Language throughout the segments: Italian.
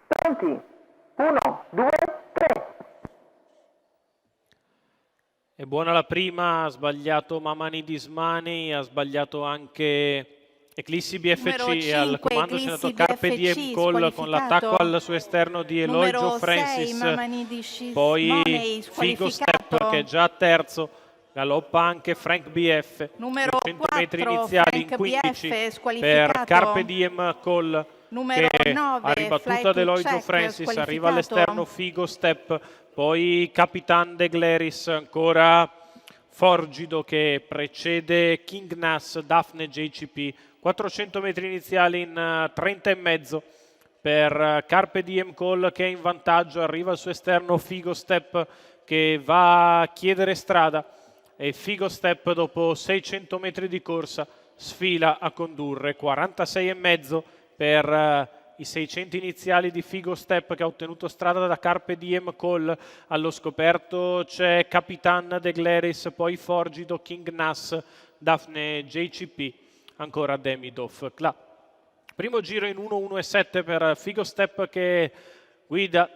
Pronti? 1, 2, 3. È buona la prima, ha sbagliato Mamani Dismani, ha sbagliato anche Eclissi BFC, al comando c'è andato Carpe Diem Call con l'attacco al suo esterno di Eloigio Francis, poi Figo Step che è già terzo, galoppa anche Frank BF, numero 200 4, metri iniziali Frank in 15 BF, per Carpe Diem Call, numero che 9, ha ribattuto ad Eloigio Francis, arriva all'esterno Figo Step, poi Capitan De Gleris, ancora Forgido che precede King Nass, Daphne JCP, 400 metri iniziali in 30 e mezzo per Carpe Diem Call che è in vantaggio, arriva al suo esterno Figo Step che va a chiedere strada e Figo Step dopo 600 metri di corsa sfila a condurre, 46 e mezzo per i 600 iniziali di Figo Step che ha ottenuto strada da Carpe Diem Call. Allo scoperto c'è Capitan De Gleris, poi Forgido, King Nass, Daphne JCP, ancora Demidov. Primo giro in 1-1-7 per Figo Step che guida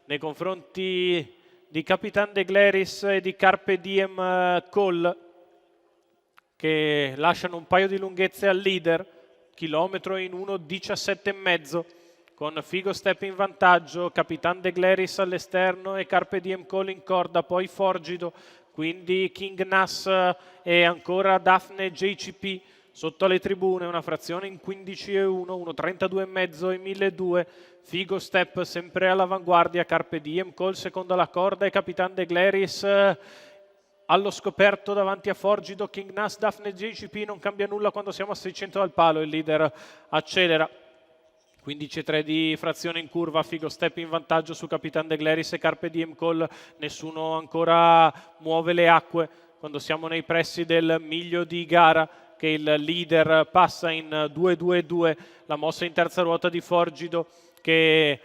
nei confronti di Capitan De Gleris e di Carpe Diem Call, che lasciano un paio di lunghezze al leader, chilometro in 1:17,5 con Figo Step in vantaggio, Capitan De Gleris all'esterno e Carpe Diem Call in corda, poi Forgido, quindi King Nass e ancora Daphne JCP sotto alle tribune, una frazione in 15,1, 1:32,5 e 1.200. Figo Step sempre all'avanguardia, Carpe Diem Call secondo alla corda e Capitan De Gleris allo scoperto davanti a Forgido, King Nass, Daphne JCP. Non cambia nulla quando siamo a 600 dal palo, il leader accelera. 15,3 di frazione in curva, Figo Step in vantaggio su Capitan De Gleris e Carpe Diem Call, nessuno ancora muove le acque quando siamo nei pressi del miglio di gara, che il leader passa in 2-2-2, la mossa in terza ruota di Forgido che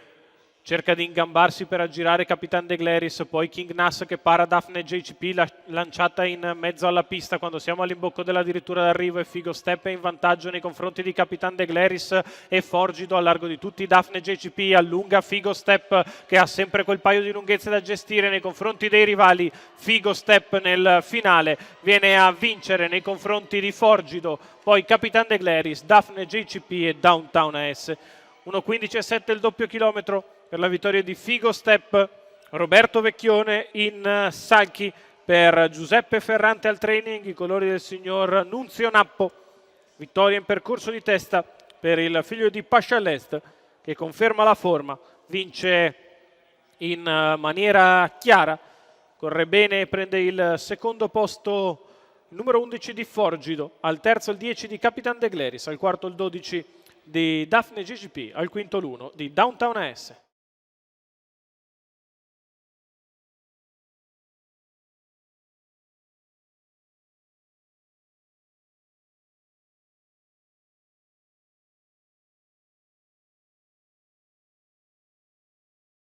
cerca di ingambarsi per aggirare Capitan De Gleris, poi King Nass che para Daphne JCP, lanciata in mezzo alla pista quando siamo all'imbocco della dirittura d'arrivo, e Figo Step è in vantaggio nei confronti di Capitan De Gleris e Forgido a largo di tutti. Daphne JCP allunga Figo Step che ha sempre quel paio di lunghezze da gestire nei confronti dei rivali. Figo Step nel finale viene a vincere nei confronti di Forgido, poi Capitan De Gleris, Daphne JCP e Downtown AS. 1:15,7 il doppio chilometro per la vittoria di Figo Step. Roberto Vecchione in salchi per Giuseppe Ferrante al training, i colori del signor Nunzio Nappo. Vittoria in percorso di testa per il figlio di Pascialest che conferma la forma, vince in maniera chiara, corre bene e prende il secondo posto il numero 11 di Forgido, al terzo il 10 di Capitan De Gleris, al quarto il 12 di Daphne JCP, al quinto l'1 di Downtown AS.